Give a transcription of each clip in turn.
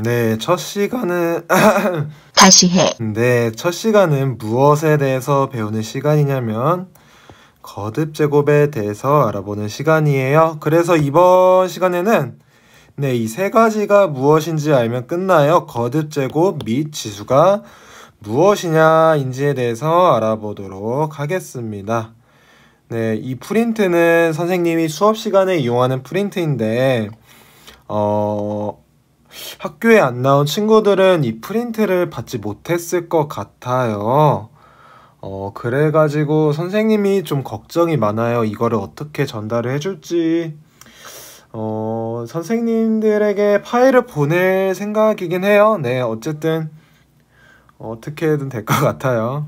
네, 첫 시간은 다시 해. 네, 첫 시간은 무엇에 대해서 배우는 시간이냐면 거듭 제곱에 대해서 알아보는 시간이에요. 그래서 이번 시간에는 네, 이 세 가지가 무엇인지 알면 끝나요. 거듭 제곱 및 지수가 무엇이냐인지에 대해서 알아보도록 하겠습니다. 네, 이 프린트는 선생님이 수업 시간에 이용하는 프린트인데 학교에 안 나온 친구들은 이 프린트를 받지 못했을 것 같아요. 그래가지고 선생님이 좀 걱정이 많아요. 이거를 어떻게 전달을 해줄지. 선생님들에게 파일을 보낼 생각이긴 해요. 네, 어쨌든 어떻게든 될 것 같아요.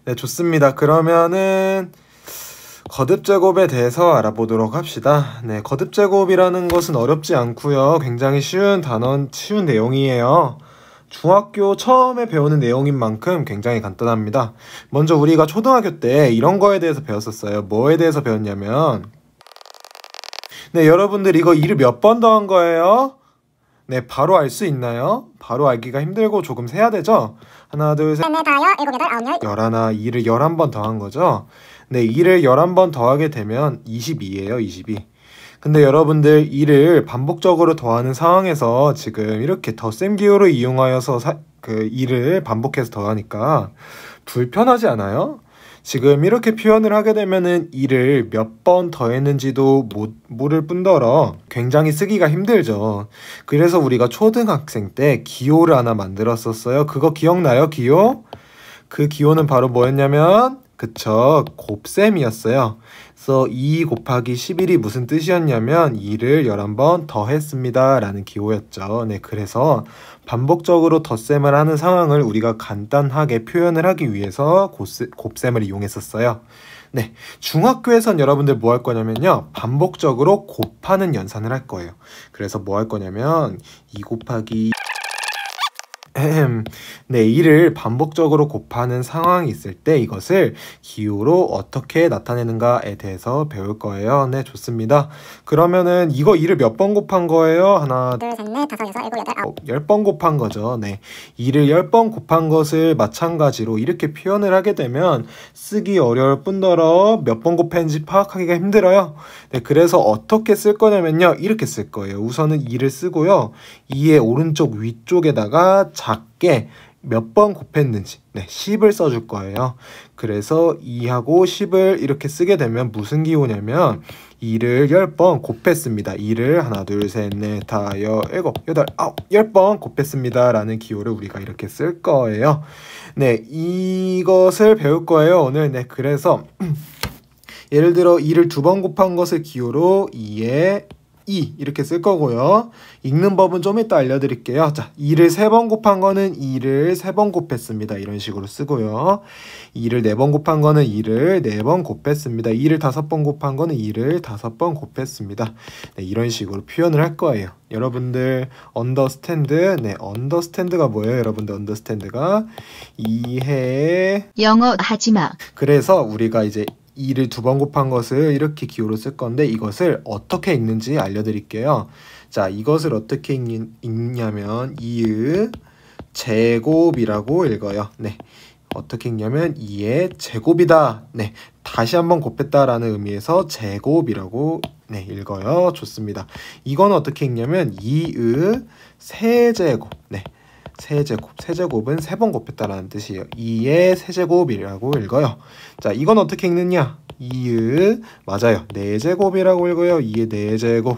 네, 좋습니다. 그러면은 거듭 제곱에 대해서 알아보도록 합시다. 네, 거듭 제곱이라는 것은 어렵지 않고요. 굉장히 쉬운 쉬운 내용이에요. 중학교 처음에 배우는 내용인 만큼 굉장히 간단합니다. 먼저 우리가 초등학교 때 이런 거에 대해서 배웠었어요. 뭐에 대해서 배웠냐면 네, 여러분들 이거 2를 몇 번 더한 거예요? 네, 바로 알 수 있나요? 바로 알기가 힘들고 조금 세야 되죠? 하나, 둘, 셋, 넷, 다섯, 일곱, 여덟, 아홉, 열, 열하나, 2를 11번 더한 거죠? 네, 2를 11번 더하게 되면 22예요, 22. 근데 여러분들 2를 반복적으로 더하는 상황에서 지금 이렇게 덧셈 기호를 이용하여서 2를 반복해서 더하니까 불편하지 않아요? 지금 이렇게 표현을 하게 되면은 2를 몇 번 더했는지도 모를 뿐더러 굉장히 쓰기가 힘들죠. 그래서 우리가 초등학생 때 기호를 하나 만들었었어요. 그거 기억나요? 기호? 그 기호는 바로 뭐였냐면 그쵸, 곱셈이었어요. 그래서 2 곱하기 11이 무슨 뜻이었냐면 2를 11번 더했습니다 라는 기호였죠. 네, 그래서 반복적으로 덧셈을 하는 상황을 우리가 간단하게 표현을 하기 위해서 곱셈을 이용했었어요. 네, 중학교에선 여러분들 뭐 할 거냐면요, 반복적으로 곱하는 연산을 할 거예요. 그래서 뭐 할 거냐면 2 곱하기 네, 2를 반복적으로 곱하는 상황이 있을 때 이것을 기호로 어떻게 나타내는가에 대해서 배울 거예요. 네, 좋습니다. 그러면은 이거 2를 몇 번 곱한 거예요? 하나, 둘, 셋, 넷, 다섯, 여섯, 일곱, 여덟, 아홉. 10번 곱한 거죠. 네, 2를 10번 곱한 것을 마찬가지로 이렇게 표현을 하게 되면 쓰기 어려울 뿐더러 몇 번 곱했는지 파악하기가 힘들어요. 네, 그래서 어떻게 쓸 거냐면요, 이렇게 쓸 거예요. 우선은 2를 쓰고요, 2의 오른쪽 위쪽에다가 작게 몇 번 곱했는지 10을 써줄 거예요. 그래서 2하고 10을 이렇게 쓰게 되면 무슨 기호냐면 2를 10번 곱했습니다. 2를 하나, 둘, 셋, 넷, 다, 일곱, 여덟, 아홉, 10번 곱했습니다 라는 기호를 우리가 이렇게 쓸 거예요. 네, 이것을 배울 거예요 오늘. 네, 그래서 예를 들어 2를 2번 곱한 것을 기호로 2에 2 이렇게 쓸 거고요. 읽는 법은 좀 이따 알려드릴게요. 자, 2를 3번 곱한 거는 2를 3번 곱했습니다. 이런 식으로 쓰고요. 2를 4번 곱한 거는 2를 4번 곱했습니다. 2를 5번 곱한 거는 2를 5번 곱했습니다. 네, 이런 식으로 표현을 할 거예요. 여러분들 언더스탠드, 네, 언더스탠드가 뭐예요? 여러분들 언더스탠드가 이해. 영어 하지마. 그래서 우리가 이제 2를 2번 곱한 것을 이렇게 기호로 쓸 건데 이것을 어떻게 읽는지 알려드릴게요. 자, 이것을 어떻게 읽냐면 2의 제곱이라고 읽어요. 네, 어떻게 읽냐면 2의 제곱이다. 네, 다시 한번 곱했다라는 의미에서 제곱이라고 네, 읽어요. 좋습니다. 이건 어떻게 읽냐면 2의 세제곱. 네, 세제곱은 3번 곱했다라는 뜻이에요. 2의 세제곱이라고 읽어요. 자, 이건 어떻게 읽느냐? 2의 맞아요, 4제곱이라고 읽어요. 2의 4제곱,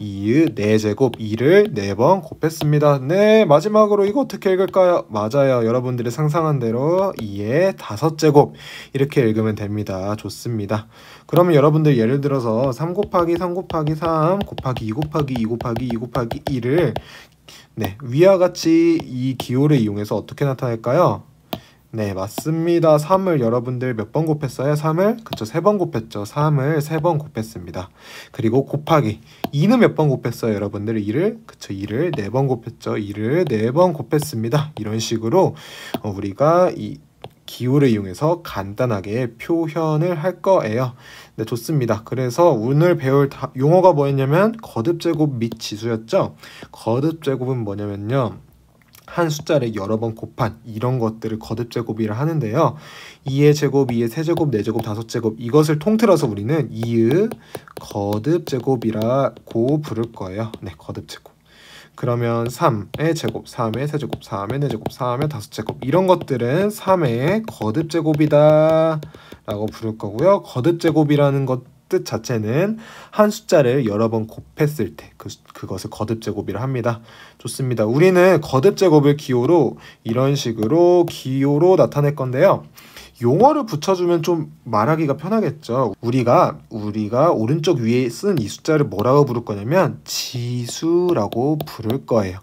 2의 4제곱, 2를 4번 곱했습니다. 네, 마지막으로 이거 어떻게 읽을까요? 맞아요, 여러분들이 상상한 대로 2의 5제곱 이렇게 읽으면 됩니다. 좋습니다. 그러면 여러분들 예를 들어서 3 곱하기 3 곱하기 3 곱하기 2 곱하기 2 곱하기 2 곱하기 2를 네, 위와 같이 이 기호를 이용해서 어떻게 나타낼까요? 네, 맞습니다. 3을 여러분들 몇 번 곱했어요? 3을? 그쵸, 3번 곱했죠. 3을 3번 곱했습니다. 그리고 곱하기 2는 몇 번 곱했어요? 여러분들 2를? 그쵸, 2를 4번 곱했죠. 2를 4번 곱했습니다. 이런 식으로 우리가 이 기호를 이용해서 간단하게 표현을 할 거예요. 네, 좋습니다. 그래서 오늘 배울 용어가 뭐였냐면 거듭제곱 및 지수였죠. 거듭제곱은 뭐냐면요, 한 숫자를 여러 번 곱한 이런 것들을 거듭제곱이라 하는데요. 2의 제곱, 2의 세제곱, 4제곱, 5제곱 이것을 통틀어서 우리는 2의 거듭제곱이라고 부를 거예요. 네, 거듭제곱. 그러면 3의 제곱, 3의 세제곱, 3의 4제곱, 3의 5제곱 이런 것들은 3의 거듭제곱이다 라고 부를 거고요. 거듭제곱이라는 것 뜻 자체는 한 숫자를 여러 번 곱했을 때 그것을 거듭제곱이라 합니다. 좋습니다. 우리는 거듭제곱을 기호로 이런 식으로 기호로 나타낼 건데요. 용어를 붙여주면 좀 말하기가 편하겠죠. 우리가 오른쪽 위에 쓴 이 숫자를 뭐라고 부를 거냐면 지수라고 부를 거예요.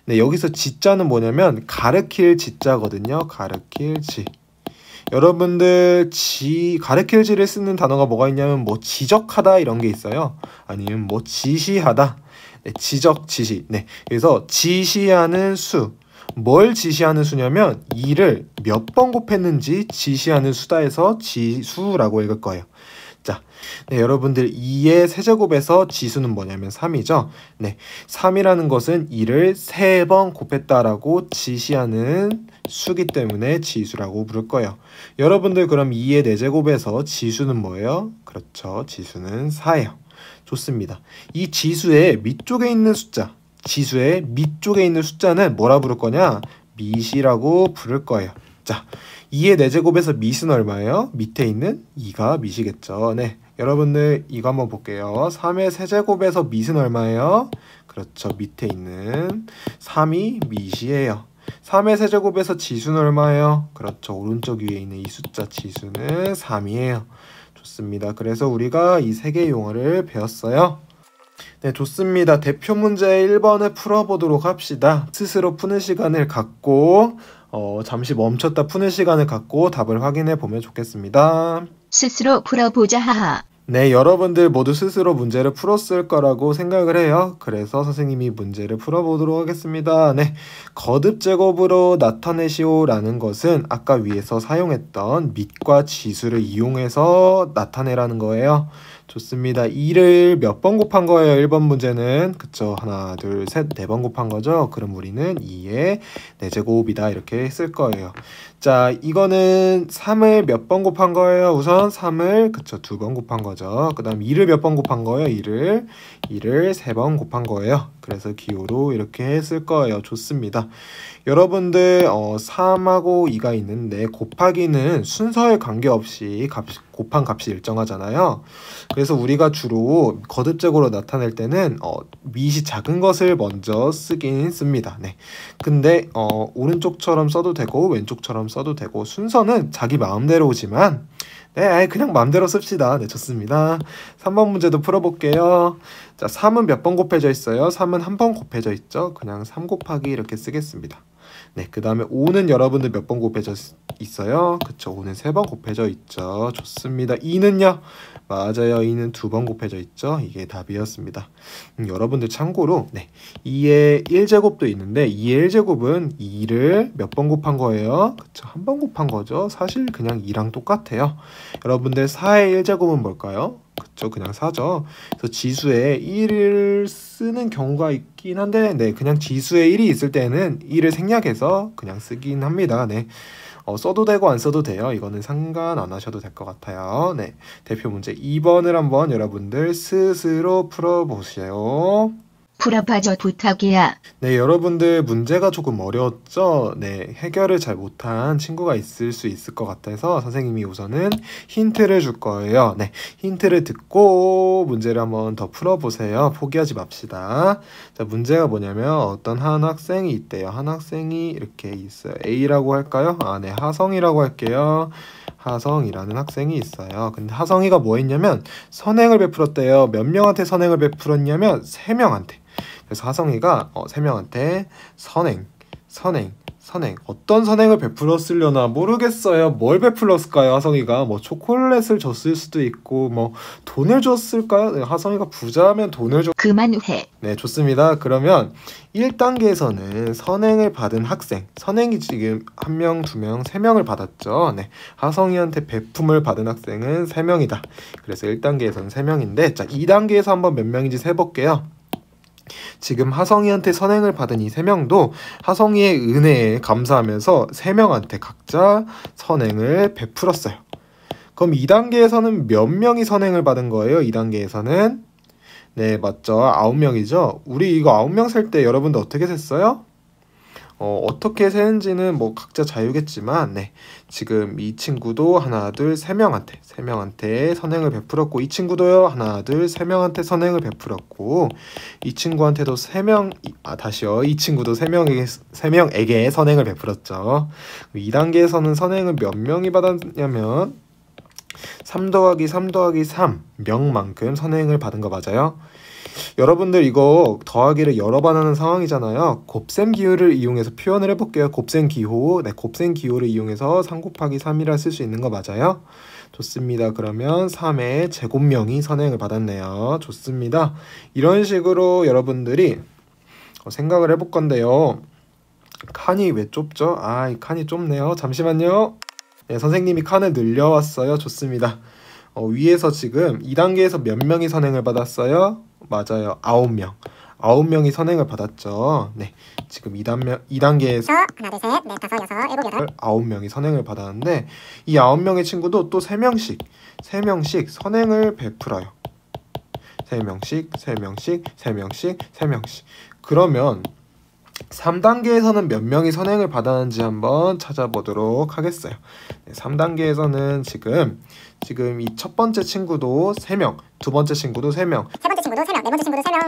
네, 여기서 지자는 뭐냐면 가르칠 지자거든요. 가르칠 지. 여러분들 가르칠 지를 쓰는 단어가 뭐가 있냐면 뭐 지적하다 이런 게 있어요. 아니면 뭐 지시하다. 네, 지적, 지시. 네, 그래서 지시하는 수. 뭘 지시하는 수냐면 2를 몇 번 곱했는지 지시하는 수다 해서 지수라고 읽을 거예요. 자, 네, 여러분들 2의 세제곱에서 지수는 뭐냐면 3이죠. 네, 3이라는 것은 2를 3번 곱했다라고 지시하는 수기 때문에 지수라고 부를 거예요. 여러분들 그럼 2의 4제곱에서 지수는 뭐예요? 그렇죠, 지수는 4예요. 좋습니다. 이 지수의 밑쪽에 있는 숫자, 지수의 밑쪽에 있는 숫자는 뭐라 부를 거냐? 밑이라고 부를 거예요. 자, 2의 4제곱에서 밑은 얼마예요? 밑에 있는 2가 밑이겠죠. 네, 여러분들 이거 한번 볼게요. 3의 세제곱에서 밑은 얼마예요? 그렇죠, 밑에 있는 3이 밑이에요. 3의 세제곱에서 지수는 얼마예요? 그렇죠, 오른쪽 위에 있는 이 숫자 지수는 3이에요. 좋습니다. 그래서 우리가 이 세 개의 용어를 배웠어요. 네, 좋습니다. 대표 문제 1번을 풀어보도록 합시다. 스스로 푸는 시간을 갖고 잠시 멈췄다 푸는 시간을 갖고 답을 확인해 보면 좋겠습니다. 스스로 풀어보자 하하. 네, 여러분들 모두 스스로 문제를 풀었을 거라고 생각을 해요. 그래서 선생님이 문제를 풀어보도록 하겠습니다. 네, 거듭제곱으로 나타내시오 라는 것은 아까 위에서 사용했던 밑과 지수를 이용해서 나타내라는 거예요. 좋습니다. 2를 몇 번 곱한 거예요? 1번 문제는. 그쵸, 하나, 둘, 셋, 4번 곱한 거죠. 그럼 우리는 2의 4제곱이다 이렇게 쓸 거예요. 자, 이거는 3을 몇 번 곱한 거예요? 우선 3을 그쵸, 2번 곱한 거죠. 그 다음 2를 몇 번 곱한 거예요? 2를 3번 곱한 거예요. 그래서 기호로 이렇게 쓸 거예요. 좋습니다. 여러분들 3하고 2가 있는데 곱하기는 순서에 관계없이 곱한 값이 일정하잖아요. 그래서 우리가 주로 거듭제곱으로 나타낼 때는 밑이 작은 것을 먼저 쓰긴 씁니다. 네. 근데 오른쪽처럼 써도 되고 왼쪽처럼 써도 되고 순서는 자기 마음대로지만 네, 그냥 마음대로 씁시다. 네, 좋습니다. 3번 문제도 풀어볼게요. 자, 3은 몇 번 곱해져 있어요? 3은 한 번 곱해져 있죠? 그냥 3 곱하기 이렇게 쓰겠습니다. 네, 그 다음에 5는 여러분들 몇 번 곱해져 있어요? 그쵸, 5는 3번 곱해져 있죠. 좋습니다. 2는요? 맞아요. 2는 2번 곱해져 있죠. 이게 답이었습니다. 여러분들 참고로 2의 1제곱도 있는데 2의 1제곱은 2를 몇 번 곱한 거예요? 그쵸, 한 번 곱한 거죠. 사실 그냥 2랑 똑같아요. 여러분들 4의 1제곱은 뭘까요? 그쵸, 그냥 4죠. 그래서 지수에 1을 쓰는 경우가 있긴 한데 그냥 지수에 1이 있을 때는 1을 생략해서 그냥 쓰긴 합니다. 네. 써도 되고 안 써도 돼요. 이거는 상관 안 하셔도 될 것 같아요. 네, 대표 문제 2번을 한번 여러분들 스스로 풀어보세요. 풀어봐줘 부탁이야. 네, 여러분들 문제가 조금 어려웠죠? 네, 해결을 잘 못한 친구가 있을 수 있을 것 같아서 선생님이 우선은 힌트를 줄 거예요. 네, 힌트를 듣고 문제를 한번 더 풀어보세요. 포기하지 맙시다. 자, 문제가 뭐냐면 어떤 한 학생이 있대요. 한 학생이 이렇게 있어요. A라고 할까요? 네, 하성이라고 할게요. 하성이라는 학생이 있어요. 근데 하성이가 뭐 했냐면 선행을 베풀었대요. 몇 명한테 선행을 베풀었냐면 3명한테. 그래서 하성이가 3명한테 선행. 어떤 선행을 베풀었으려나 모르겠어요. 뭘 베풀었을까요? 하성이가 뭐 초콜릿을 줬을 수도 있고 뭐 돈을 줬을까요? 네, 하성이가 부자면 돈을 그만해. 네, 좋습니다. 그러면 1단계에서는 선행을 받은 학생, 선행이 지금 1명, 2명, 3명을 받았죠. 네, 하성이한테 베품을 받은 학생은 3명이다. 그래서 1단계에서는 3명인데, 자, 2단계에서 한번 몇 명인지 세볼게요. 지금 하성이한테 선행을 받은 이 3명도 하성이의 은혜에 감사하면서 3명한테 각자 선행을 베풀었어요. 그럼 2단계에서는 몇 명이 선행을 받은 거예요? 2단계에서는 네, 맞죠. 9명이죠. 우리 이거 9명 셀 때 여러분들 어떻게 셌어요? 어떻게 세는지는 뭐 각자 자유겠지만, 네, 지금 이 친구도 하나, 둘, 3명한테 선행을 베풀었고, 이 친구도요, 하나, 둘, 3명한테 선행을 베풀었고, 이 친구한테도 3명, 다시요, 이 친구도 3명에게 선행을 베풀었죠. 2단계에서는 선행을 몇 명이 받았냐면, 3 더하기 3 더하기 3명만큼 선행을 받은 거 맞아요? 여러분들 이거 더하기를 여러 번 하는 상황이잖아요. 곱셈 기호를 이용해서 표현을 해볼게요. 곱셈 기호. 네, 곱셈 기호를 이용해서 3 곱하기 3이라 쓸 수 있는 거 맞아요? 좋습니다. 그러면 3의 제곱명이 선행을 받았네요. 좋습니다. 이런 식으로 여러분들이 생각을 해볼 건데요. 칸이 왜 좁죠? 이 칸이 좁네요. 잠시만요. 네, 선생님이 칸을 늘려왔어요. 좋습니다. 위에서 지금 2단계에서 몇 명이 선행을 받았어요? 맞아요. 9명. 9명이 선행을 받았죠. 네, 지금 2단계에서 하나, 둘, 셋, 넷, 다섯, 여섯, 일곱, 여덟 9명이 선행을 받았는데 이 9명의 친구도 또 3명씩 선행을 베풀어요. 3명씩. 그러면 3단계에서는 몇 명이 선행을 받았는지 한번 찾아보도록 하겠어요. 네, 3단계에서는 지금 이 첫 번째 친구도 3명, 두 번째 친구도 3명, 세 번째 친구도 3명, 네 번째 친구도 3명.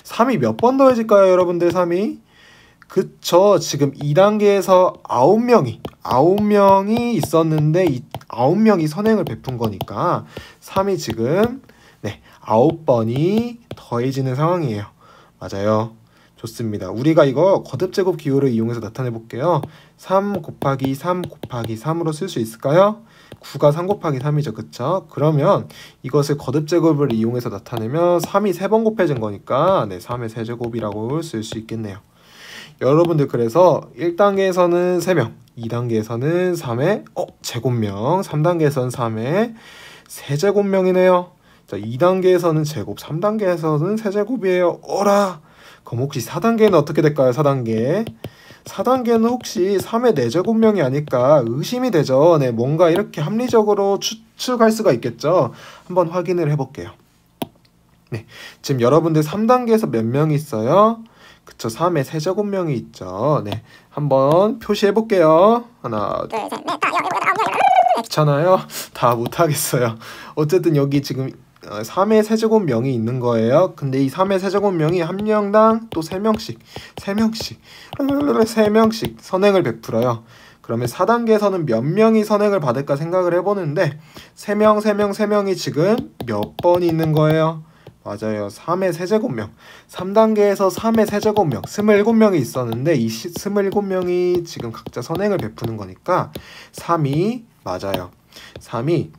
3이 몇 번 더해질까요, 여러분들? 3이? 그쵸. 지금 2단계에서 9명이 있었는데 이 9명이 선행을 베푼 거니까 3이 지금 9번이 더해지는 상황이에요. 맞아요. 좋습니다. 우리가 이거 거듭제곱 기호를 이용해서 나타내 볼게요. 3 곱하기 3 곱하기 3으로 쓸 수 있을까요? 9가 3 곱하기 3이죠. 그쵸? 그러면 이것을 거듭제곱을 이용해서 나타내면 3이 3번 곱해진 거니까 3의 세제곱이라고 쓸 수 있겠네요. 여러분들 그래서 1단계에서는 3명, 2단계에서는 3의 제곱명, 3단계에서는 3의 세제곱명이네요. 자, 2단계에서는 제곱, 3단계에서는 세제곱이에요. 어라! 그럼 혹시 4단계는 어떻게 될까요? 4단계는 혹시 3의 4제곱명이 아닐까 의심이 되죠. 네, 뭔가 이렇게 합리적으로 추측할 수가 있겠죠. 한번 확인을 해볼게요. 네, 지금 여러분들 3단계에서 몇 명이 있어요? 그쵸, 3의 세제곱명이 있죠. 네, 한번 표시해볼게요. 하나, 둘, 셋, 넷, 다, 일곱, 여덟, 아홉, 열. 귀찮아요? 다 못하겠어요. 어쨌든 여기 지금 3의 세제곱명이 있는 거예요. 근데 이 3의 세제곱명이 한 명당 또 3명씩 선행을 베풀어요. 그러면 4단계에서는 몇 명이 선행을 받을까 생각을 해보는데 3명이 지금 몇 번이 있는 거예요? 맞아요. 3의 세제곱명. 3단계에서 3의 세제곱명 27명이 있었는데 이 27명이 지금 각자 선행을 베푸는 거니까 3이 맞아요. 3이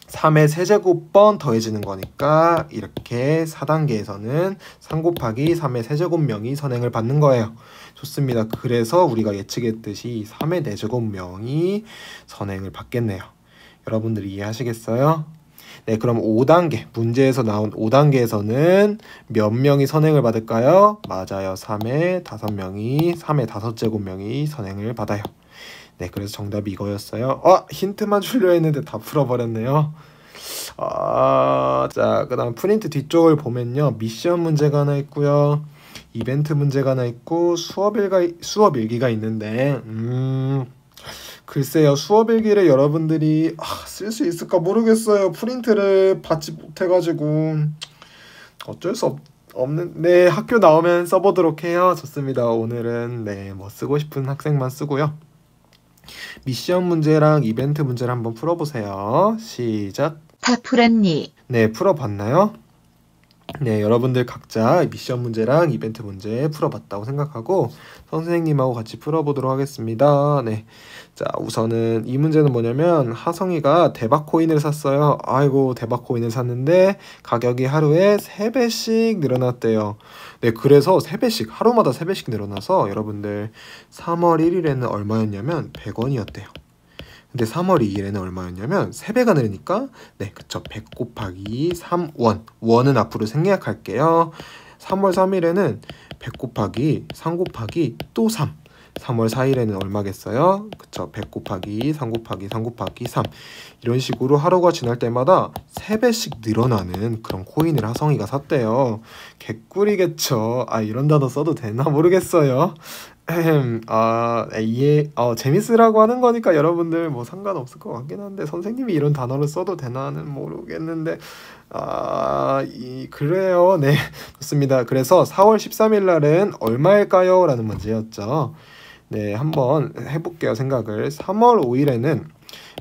3의 세제곱번 더해지는 거니까 이렇게 4단계에서는 3 곱하기 3의 세제곱명이 선행을 받는 거예요. 좋습니다. 그래서 우리가 예측했듯이 3의 4제곱명이 선행을 받겠네요. 여러분들 이해하시겠어요? 네, 그럼 5단계, 문제에서 나온 5단계에서는 몇 명이 선행을 받을까요? 맞아요. 3의 5제곱명이 선행을 받아요. 네, 그래서 정답이 이거였어요. 힌트만 주려 했는데 다 풀어버렸네요. 자, 그 다음 프린트 뒤쪽을 보면요. 미션 문제가 하나 있고요. 이벤트 문제가 하나 있고 수업 일기가 있는데 글쎄요. 수업 일기를 여러분들이 쓸 수 있을까 모르겠어요. 프린트를 받지 못해가지고 어쩔 수 없는 학교 나오면 써보도록 해요. 좋습니다. 오늘은 뭐 쓰고 싶은 학생만 쓰고요. 미션 문제랑 이벤트 문제를 한번 풀어보세요. 시작. 다 풀었니? 네, 풀어봤나요? 네, 여러분들 각자 미션 문제랑 이벤트 문제 풀어봤다고 생각하고 선생님하고 같이 풀어보도록 하겠습니다. 네, 자 우선은 이 문제는 뭐냐면 하성이가 대박 코인을 샀어요. 아이고 대박 코인을 샀는데 가격이 하루에 3배씩 늘어났대요. 네, 그래서 3배씩 하루마다 3배씩 늘어나서 여러분들 3월 1일에는 얼마였냐면 100원이었대요. 근데 3월 2일에는 얼마였냐면 3배가 늘으니까 네 그쵸 100 곱하기 3원 원은 앞으로 생략할게요. 3월 3일에는 100 곱하기 3 곱하기 또 3 3월 4일에는 얼마겠어요? 그쵸 100 곱하기 3 곱하기 3 곱하기 3 이런 식으로 하루가 지날 때마다 3배씩 늘어나는 그런 코인을 하성이가 샀대요. 개꿀이겠죠. 아 이런 단어 써도 되나 모르겠어요. 재밌으라고 하는 거니까 여러분들 뭐 상관없을 것 같긴 한데 선생님이 이런 단어를 써도 되나는 모르겠는데 그래요. 네, 좋습니다. 그래서 4월 13일 날은 얼마일까요? 라는 문제였죠. 네, 한번 해볼게요. 생각을. 3월 5일에는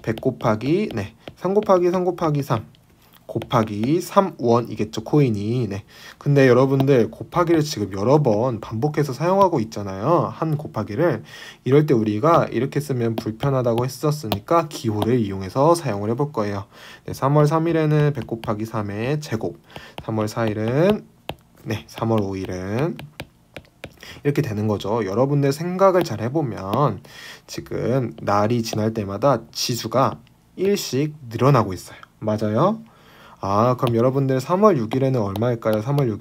100 곱하기 3 곱하기 3 곱하기 3 곱하기 3원이겠죠 코인이. 네. 근데 여러분들 곱하기를 지금 여러 번 반복해서 사용하고 있잖아요. 한 곱하기를. 이럴 때 우리가 이렇게 쓰면 불편하다고 했었으니까 기호를 이용해서 사용을 해볼 거예요. 네, 3월 3일에는 100 곱하기 3의 제곱, 3월 4일은 3월 5일은 이렇게 되는 거죠. 여러분들 생각을 잘 해보면 지금 날이 지날 때마다 지수가 1씩 늘어나고 있어요. 맞아요? 그럼 여러분들 3월 6일에는 얼마일까요? 3월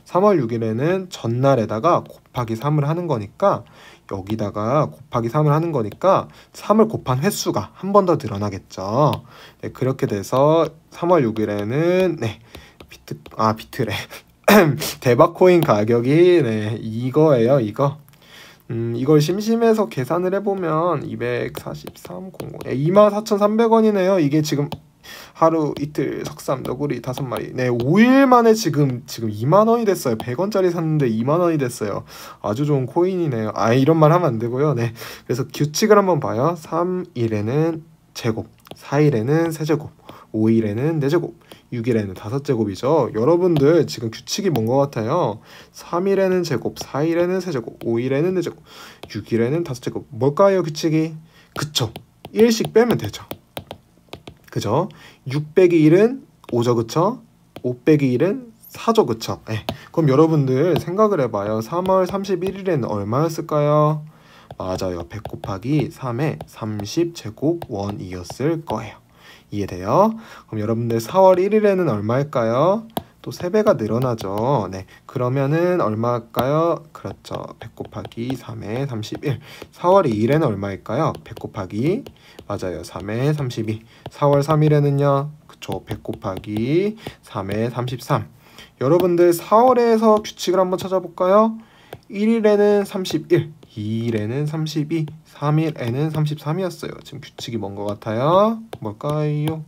6일에는 전날에다가 곱하기 3을 하는 거니까 여기다가 곱하기 3을 하는 거니까 3을 곱한 횟수가 한 번 더 늘어나겠죠. 네, 그렇게 돼서 3월 6일에는 비트래. 대박 코인 가격이 이거예요. 이걸 심심해서 계산을 해보면 243, 24,300원이네요. 이게 지금 하루 이틀 석삼 너구리 5마리 5일 만에 지금 2만원이 됐어요. 100원짜리 샀는데 2만원이 됐어요. 아주 좋은 코인이네요. 이런 말 하면 안 되고요. 네, 그래서 규칙을 한번 봐요. 3일에는 제곱, 4일에는 세제곱, 5일에는 4제곱, 6일에는 5제곱이죠. 여러분들 지금 규칙이 뭔 것 같아요? 3일에는 제곱, 4일에는 세제곱, 5일에는 4제곱, 6일에는 5제곱. 뭘까요 규칙이? 그쵸, 1씩 빼면 되죠. 그죠? 6 빼기 1은 5죠. 그쵸? 5 빼기 1은 4죠. 그쵸? 네. 그럼 여러분들 생각을 해봐요. 3월 31일에는 얼마였을까요? 맞아요. 100 곱하기 3의 30제곱원이었을 거예요. 이해돼요? 그럼 여러분들 4월 1일에는 얼마일까요? 또 3배가 늘어나죠. 네, 그러면은 얼마일까요? 그렇죠. 100 곱하기 3의 31. 4월 2일에는 얼마일까요? 100 곱하기 맞아요. 3의 32. 4월 3일에는요. 그쵸. 100 곱하기 3의 33. 여러분들 4월에서 규칙을 한번 찾아볼까요? 1일에는 31, 2일에는 32, 3일에는 33이었어요. 지금 규칙이 뭔 것 같아요? 뭘까요?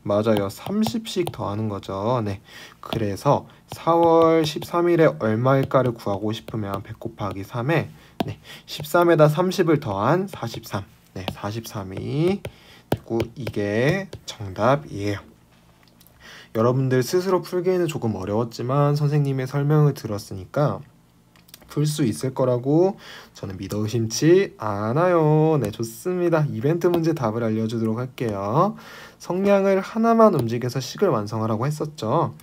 맞아요. 30씩 더하는 거죠. 네. 그래서 4월 13일에 얼마일까를 구하고 싶으면 100 곱하기 3에 13에다 30을 더한 43. 네, 43이 되고 이게 정답이에요. 여러분들 스스로 풀기에는 조금 어려웠지만 선생님의 설명을 들었으니까 풀 수 있을 거라고 저는 믿어 의심치 않아요. 네, 좋습니다. 이벤트 문제 답을 알려주도록 할게요. 성량을 하나만 움직여서 식을 완성하라고 했었죠.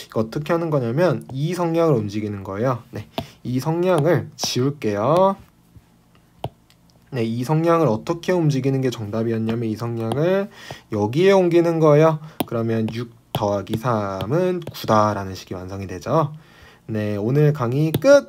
이거 어떻게 하는 거냐면 이 성량을 움직이는 거예요. 네, 이 성량을 지울게요. 네, 이 성량을 어떻게 움직이는 게 정답이었냐면 이 성량을 여기에 옮기는 거예요. 그러면 6 더하기 3은 9다라는 식이 완성이 되죠. 네, 오늘 강의 끝!